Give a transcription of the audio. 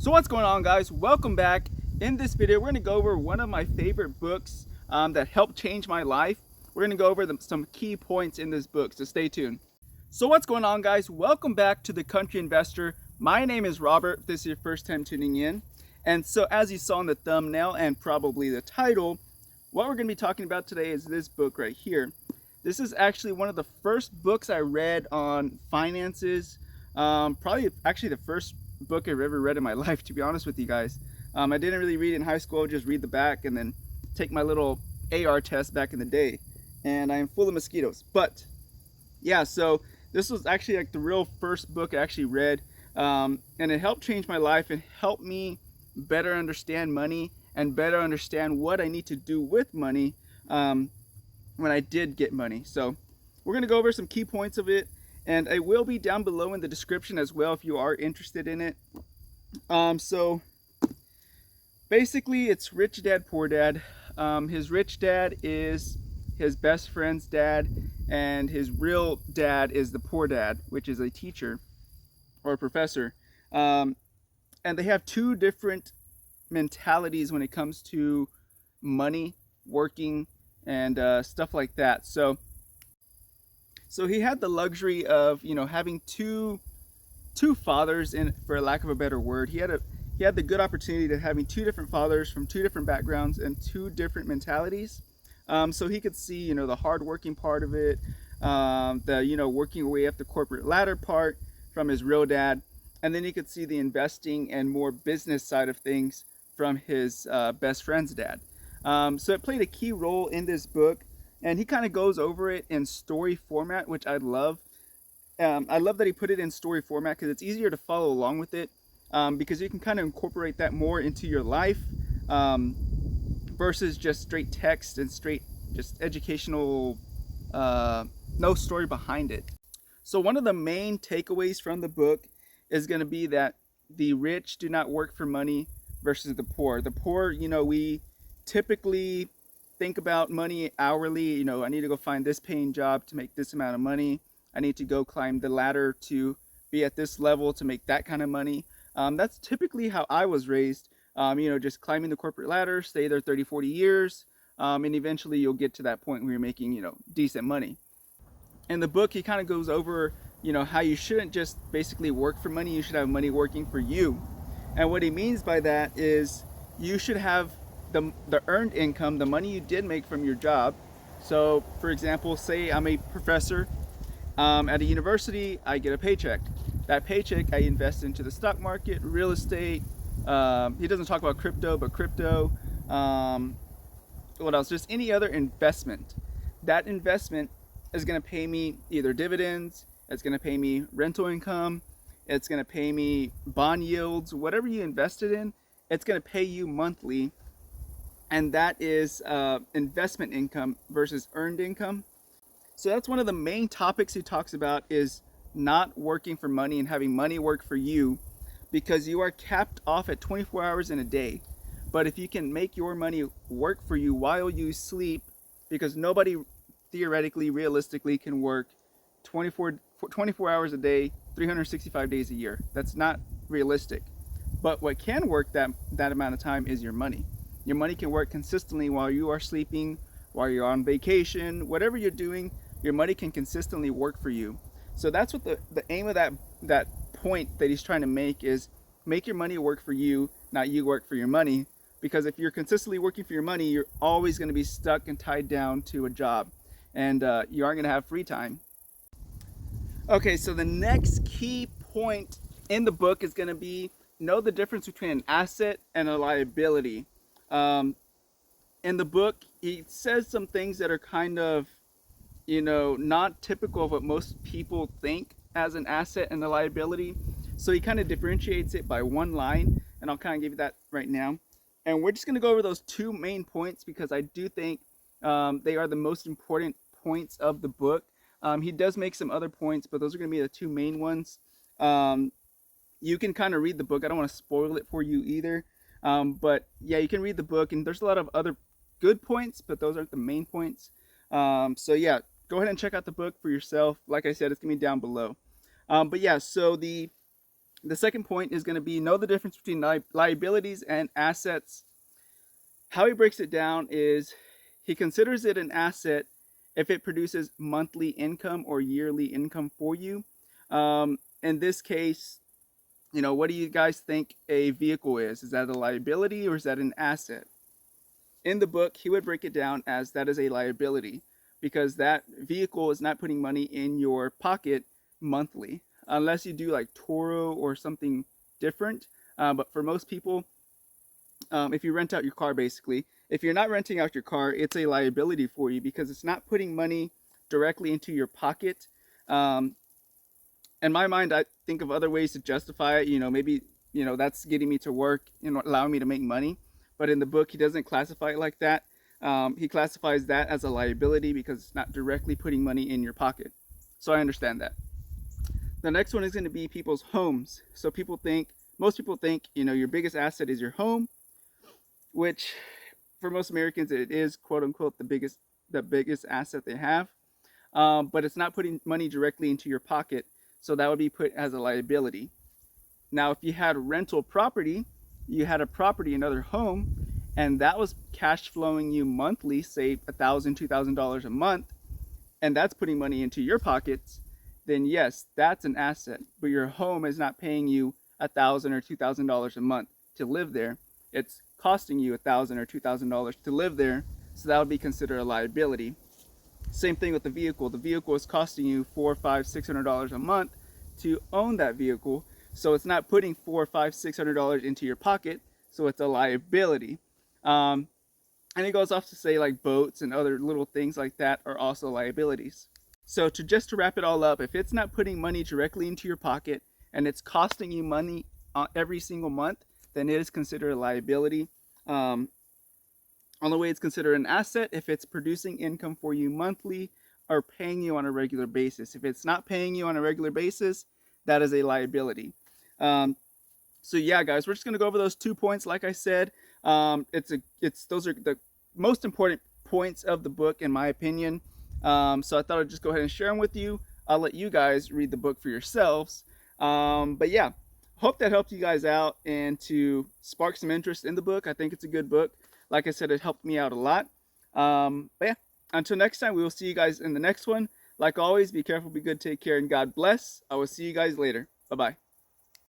So what's going on, guys? Welcome back. In this video, we're going to go over one of my favorite books that helped change my life. We're going to go over some key points in this book, so stay tuned. So what's going on, guys? Welcome back to The Country Investor. My name is Robert, if this is your first time tuning in. And so as you saw in the thumbnail and probably the title, what we're going to be talking about today is this book right here. This is actually one of the first books I read on finances. Probably actually the first book I've ever read in my life, to be honest with you guys. I didn't really read in high school, just read the back and then take my little AR test back in the day. And I am full of mosquitoes. But yeah, so this was actually like the real first book I actually read. And it helped change my life and helped me better understand money and better understand what I need to do with money when I did get money. So we're going to go over some key points of it. And it will be down below in the description as well if you are interested in it. So basically it's Rich Dad, Poor Dad. His rich dad is his best friend's dad, and his real dad is the poor dad, which is a teacher or a professor. And they have two different mentalities when it comes to money, working, and stuff like that. So he had the luxury of, having two fathers, for lack of a better word. He had the good opportunity to having two different fathers from two different backgrounds and two different mentalities. So he could see, the hard-working part of it, the working your way up the corporate ladder part from his real dad, and then he could see the investing and more business side of things from his best friend's dad. So it played a key role in this book. And he kind of goes over it in story format, which I love. I love that he put it in story format because it's easier to follow along with it, because you can kind of incorporate that more into your life versus just straight text and straight just educational, no story behind it. So one of the main takeaways from the book is going to be that the rich do not work for money versus the poor. The poor, we typically think about money hourly. I need to go find this paying job to make this amount of money. I need to go climb the ladder to be at this level to make that kind of money. That's typically how I was raised. Just climbing the corporate ladder, stay there 30, 40 years, and eventually you'll get to that point where you're making, decent money. In the book, he kind of goes over, how you shouldn't just basically work for money. You should have money working for you. And what he means by that is you should have the earned income, the money you did make from your job. So for example, say I'm a professor at a university, I get a paycheck. That paycheck I invest into the stock market, real estate. He doesn't talk about crypto, but crypto. What else? Just any other investment. That investment is going to pay me either dividends, it's going to pay me rental income, it's going to pay me bond yields, whatever you invested in, it's going to pay you monthly. And that is investment income versus earned income. So that's one of the main topics he talks about, is not working for money and having money work for you, because you are capped off at 24 hours in a day. But if you can make your money work for you while you sleep, because nobody theoretically, realistically can work 24 hours a day, 365 days a year. That's not realistic. But what can work that amount of time is your money. Your money can work consistently while you are sleeping, while you're on vacation, whatever you're doing, your money can consistently work for you. So that's what the aim of that point that he's trying to make is, make your money work for you, not you work for your money. Because if you're consistently working for your money, you're always going to be stuck and tied down to a job, and you aren't going to have free time. Okay, so the next key point in the book is going to be, know the difference between an asset and a liability. In the book, he says some things that are kind of, not typical of what most people think as an asset and a liability. So he kind of differentiates it by one line, and I'll kind of give you that right now. And we're just going to go over those two main points because I do think they are the most important points of the book. He does make some other points, but those are going to be the two main ones. You can kind of read the book. I don't want to spoil it for you either. But yeah, you can read the book, and there's a lot of other good points, but those aren't the main points. So yeah, go ahead and check out the book for yourself. Like I said, it's going to be down below. But yeah, so the The second point is going to be know the difference between liabilities and assets. How he breaks it down is he considers it an asset if it produces monthly income or yearly income for you. In this case, what do you guys think a vehicle is? Is that a liability or is that an asset? In the book, he would break it down as that is a liability because that vehicle is not putting money in your pocket monthly, unless you do like Toro or something different. But for most people, if you rent out your car, basically, if you're not renting out your car, it's a liability for you because it's not putting money directly into your pocket. In my mind, I think of other ways to justify it. Maybe that's getting me to work and allowing me to make money. But in the book, he doesn't classify it like that. He classifies that as a liability because it's not directly putting money in your pocket. So I understand that. The next one is going to be people's homes. So most people think, your biggest asset is your home, which for most Americans, it is quote unquote the biggest asset they have. But it's not putting money directly into your pocket. So that would be put as a liability. Now, if you had rental property, you had a property, another home, and that was cash flowing you monthly, say $1,000, $2,000 a month, and that's putting money into your pockets, then yes, that's an asset. But your home is not paying you $1,000 or $2,000 a month to live there. It's costing you $1,000 or $2,000 to live there, so that would be considered a liability. Same thing with the vehicle. The vehicle is costing you $400, $500, $600 a month to own that vehicle. So it's not putting $400, $500, $600 into your pocket. So it's a liability. And it goes off to say like boats and other little things like that are also liabilities. So just to wrap it all up, if it's not putting money directly into your pocket and it's costing you money every single month, then it is considered a liability. On the way, it's considered an asset if it's producing income for you monthly or paying you on a regular basis. If it's not paying you on a regular basis, that is a liability. So yeah, guys, we're just gonna go over those 2 points. Like I said, those are the most important points of the book, in my opinion. So I thought I'd just go ahead and share them with you. I'll let you guys read the book for yourselves. But yeah, hope that helped you guys out and to spark some interest in the book. I think it's a good book. Like I said, it helped me out a lot. But yeah, until next time, we will see you guys in the next one. Like always, be careful, be good, take care, and God bless. I will see you guys later. Bye-bye.